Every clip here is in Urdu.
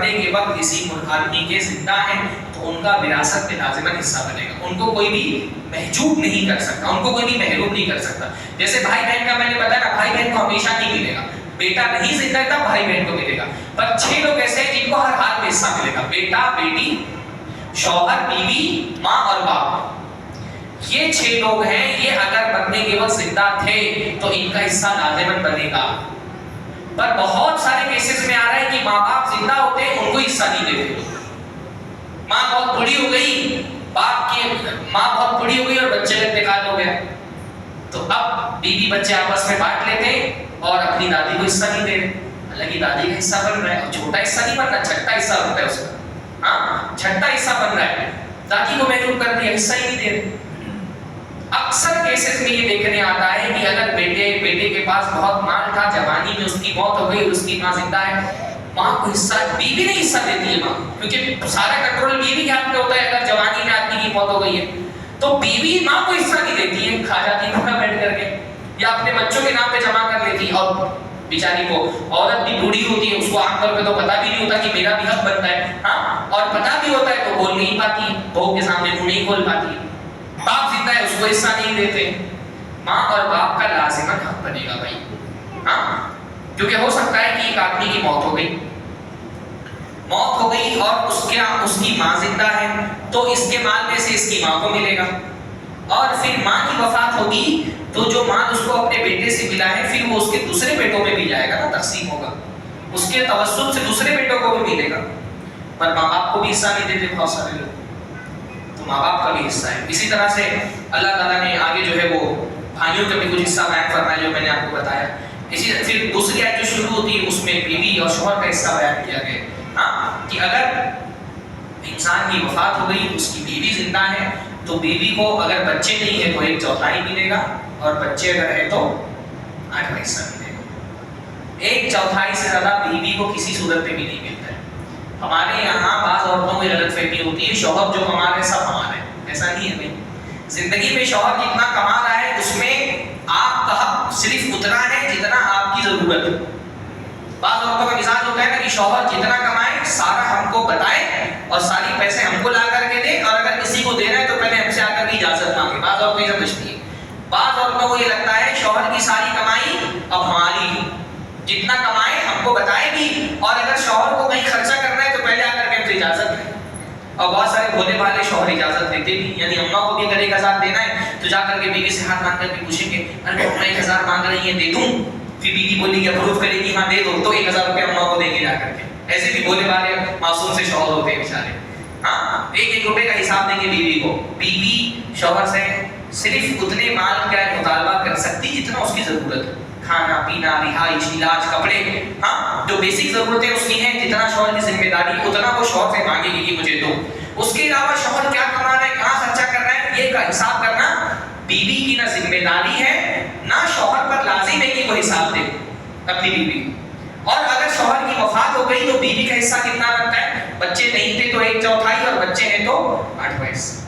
مرنے کے وقت کسی آدمی کے زندہ ہیں تو ان کا وراثت میں لازماً حصہ بنے گا. ان کو کوئی بھی محجوب نہیں کر سکتا, ان کو کوئی بھی محروم نہیں کر سکتا. جیسے بھائی بہن کا میں نے بتایا نا, بھائی بہن کو ہمیشہ نہیں ملے گا, بیٹا نہیں زندہ ہے تب بھائی بہن کو ملے گا. پر 6 لوگ ایسے ہیں جن کو ہر حال میں حصہ ملے گا, بیٹا بیٹی, شوہر بیوی, ماں اور باپ. یہ 6 لوگ ہیں, یہ اگر مرنے کے وقت زندہ تھے تو ان کا حصہ لازماً بنے گا. پر بہت سارے کیسز میں آ رہا ہے کہ ماں باپ زندہ ہوتے ہیں, ان کو حصہ نہیں دیتے. ماں بہت بڑی ہو گئی, ماں بہت بڑی ہو گئی اور بچے کا انتقال ہو گیا, تو اب بیوی بچے آپس میں بانٹ لیتے ہیں اور اپنی دادی کو حصہ نہیں دے رہے. حالانکہ دادی کا حصہ بن رہا ہے, اور چھوٹا حصہ نہیں بن رہا, چھٹا حصہ بنتا ہے اس کا. ہاں, چھٹا حصہ بن رہا ہے, دادی کو محروم کر دیا, حصہ ہی نہیں دے رہے. اکثر کیسز میں یہ دیکھنے آتا ہے کہ اگر بیٹے کے پاس بہت مال تھا, جوانی میں اس کی موت ہو گئی اور اس کی ماں زندہ ہے, ماں کو حصہ, بیوی نہیں حصہ دیتی ہے ماں, کیونکہ سارا کنٹرول بیوی کے ہاتھ میں ہوتا ہے. اگر جوانی میں آدمی کی موت ہو گئی ہے تو بیوی ماں کو حصہ نہیں دیتی ہے, کھا جاتی ہے بھوکا بیٹھ کر کے, یا اپنے بچوں کے نام پہ جمع کر لیتی ہے. اور بیچاری کو, عورت بھی بوڑھی ہوتی ہے, اس کو عام طور پہ تو پتہ بھی نہیں ہوتا کہ میرا بھی حق بنتا ہے. ہاں, اور پتہ بھی ہوتا ہے تو بول نہیں پاتی, بہو کے سامنے منہ نہیں کھول پاتی. باپ زندہ ہے, اس کو حصہ نہیں دیتے. ماں اور باپ کا لازماً حق بنے گا بھائی. ہاں, کیونکہ ہو سکتا ہے کہ ایک آدمی کی موت ہو گئی اور اس کی ماں زندہ ہے, تو اس کے مال میں سے اس کی ماں کو ملے گا. اور پھر ماں کی وفات ہوگی تو جو مال اس کو اپنے بیٹے سے ملا ہے, پھر وہ اس کے دوسرے بیٹوں میں بھی جائے گا نا, تقسیم ہوگا, اس کے توسط سے دوسرے بیٹوں کو بھی ملے گا. پر ماں باپ کو بھی حصہ نہیں دیتے بہت سارے لوگ, تو ماں باپ کا بھی حصہ ہے. اسی طرح سے اللہ تعالیٰ نے آگے جو ہے وہ بھائیوں کا بھی کچھ حصہ بیان فرمایا جو میں نے آپ کو بتایا. اسی پھر دوسری آیت جو شروع ہوتی ہے اس میں بیوی اور شوہر کا حصہ بیان کیا گیا. ہاں, کہ اگر انسان کی وفات ہو گئی, اس کی بیوی زندہ ہے, تو بیوی کو اگر بچے نہیں ہیں تو 1/4 ملے گا, اور بچے اگر ہیں تو 8واں حصہ ملے گا. 1/4 سے زیادہ بیوی کو کسی صورت پہ بھی نہیں ملتا ہے. ہمارے یہاں بعض عورتوں کو غلط فہمی ہوتی ہے, شوہر جو کما رہے ہیں سب کما رہے ہیں. ایسا نہیں ہے بھائی, زندگی میں شوہر جتنا کما رہا ہے اس میں آپ کا حق صرف اتنا ہے جتنا آپ کی ضرورت ہے. بعض عورتوں کا مزاج ہوتا ہے نا کہ شوہر جتنا کمائے سارا ہم کو بتائے اور ساری پیسے ہم کو لا کر کے دے, اور اگر کسی کو دینا ہے تو پہلے ہم سے آ کر کے اجازت مانگے. بعض عورتیں یہ سمجھتی ہیں. بعض عورتوں کو یہ لگتا ہے شوہر کی ساری کمائی اب ہماری, جتنا کمائے ہم کو بتائے بھی, اور اگر شوہر کو کہیں خرچہ کرنا ہے تو پہلے آ کر کے ہم سے اجازت لیں. اور بہت سارے بھولے والے شوہر اجازت دیتے بھی, یعنی اماں کو بھی اگر 1000 دینا ہے تو جا کر کے بیوی سے ہاتھ مانگ کر کے پوچھیں گے, ارے اماں 1000 مانگ رہی ہیں دے دوں؟ پھر بیوی بولی کہ اپروو کرے گی, ہاں دے دو, تو 1000 روپے اماں کو دیں گے جا کر کے. ایسے بھی بھولے والے معصوم سے شوہر ہوتے ہیں بیچارے. ہاں, 1 روپے کا حساب دیں گے بیوی کو. بیوی شوہر سے صرف اتنے مال کا مطالبہ کر سکتی جتنا اس کی ضرورت ہے, کھانا پینا, رہائش, علاج, کپڑے, ہاں جو بیسک ضرورتیں اس کی ہیں, جتنا شوہر کی ذمہ داری اتنا وہ شوہر سے مانگے گی کہ مجھے دو. اس کے علاوہ شوہر کیا کما رہا ہے, کہاں خرچہ کر رہا ہے, یہ کا حساب کرنا بیوی کی نہ ذمہ داری ہے, نہ شوہر پر لازم ہے کہ وہ حساب دے اپنی بیوی. اور اگر شوہر کی وفات ہو گئی تو بیوی کا حصہ کتنا بنتا ہے, بچے نہیں تھے تو 1/4 اور بچے ہیں تو 8واں حصہ.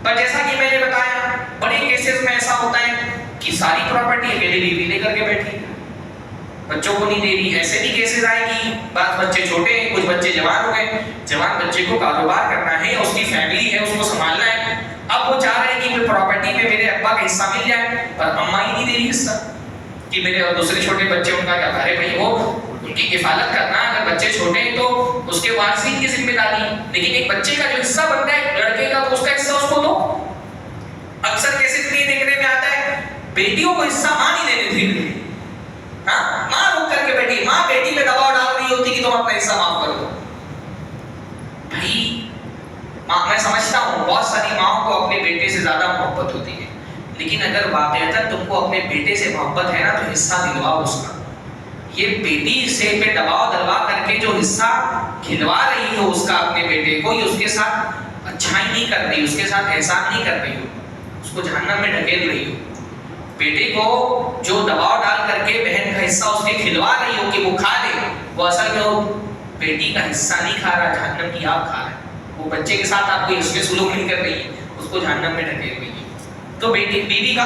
پر جیسا کہ میں نے بتایا بڑے کیسز میں ایسا ہوتا ہے کہ ساری پراپرٹی اکیلی بیوی لے کر کے بیٹھی, بچوں کو نہیں دے رہی. ایسے بھی کیسز آئے کہ بعض بچے چھوٹے ہیں, کچھ بچے جوان ہو گئے, جوان بچے کو کاروبار کرنا ہے, اس کی فیملی ہے, اس کو سنبھالنا ہے. اب وہ چاہ رہے ہیں کہ پراپرٹی میں میرے ابا کا حصہ مل جائے, پر اماں ہی نہیں دے رہی حصہ, کہ میرے اور دوسرے چھوٹے بچے ان کا کیا کر رہے بھائی, وہ ان کی کفالت کرنا, اگر بچے چھوٹے ہیں تو اس کے وارثین کی ذمہ داری ہے, لیکن ایک بچے کا جو حصہ بنتا ہے لڑکے کا, تو اس کا حصہ اس کو دو. اکثر کیسز میں دیکھنے میں آتا ہے بیٹیوں کو حصہ ماں نہیں دینے تھی. ہاں, ماں روک کر کے بیٹھی, ماں بیٹی پہ دباؤ ڈال رہی ہوتی کہ تم اپنا حصہ معاف کر دو. بھائی میں سمجھتا ہوں بہت ساری ماں کو اپنے بیٹے سے زیادہ محبت ہوتی ہے, لیکن اگر واقعتاً تم کو اپنے بیٹے سے محبت ہے نا تو حصہ دلواؤ اس کا. یہ بیٹی سے پہ دباؤ دلوا کر کے جو حصہ کھلوا رہی ہو اس کا اپنے بیٹے کو, یہ اس کے ساتھ اچھائی نہیں کر رہی, اس کے ساتھ احسان نہیں کر رہی ہو, اس کو جہنم میں ڈھکیل رہی ہو. بیٹے کو جو دباؤ ڈال کر کے بہن کا حصہ اس کے کھلوا رہی ہو کہ وہ کھا لے, وہ اصل میں وہ بیٹی کا حصہ نہیں کھا رہا, جہنم کی آگ کھا رہا ہے. وہ بچے کے ساتھ آپ کو اس میں سلوک نہیں کر رہی ہے, اس کو جہنم میں ڈھکیل رہی ہے. تو بیوی کا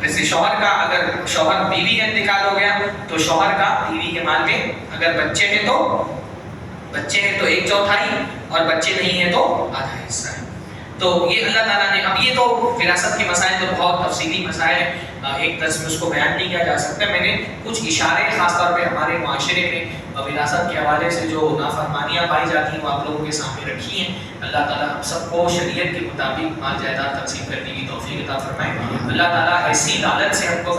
جیسے شوہر کا اگر شوہر بیوی کا انتقال ہو گیا تو شوہر کا بیوی کے مال میں اگر بچے ہیں تو 1/4 اور بچے نہیں ہیں تو آدھا حصہ ہے. تو یہ اللہ تعالیٰ نے, اب یہ تو وراثت کے مسائل تو بہت تفصیلی مسائل ہیں, ایک درس میں اس کو بیان نہیں کیا جا سکتا. میں نے کچھ اشارے خاص طور پہ ہمارے معاشرے میں وراثت کے حوالے سے جو نافرمانیاں پائی جاتی ہیں وہ آپ لوگوں کے سامنے رکھی ہیں. اللہ تعالیٰ ہم سب کو شریعت کے مطابق مال جائیداد تقسیم کرنے کی توفیق عطا فرمائے. اللہ تعالیٰ ایسی لالچ سے ہم کو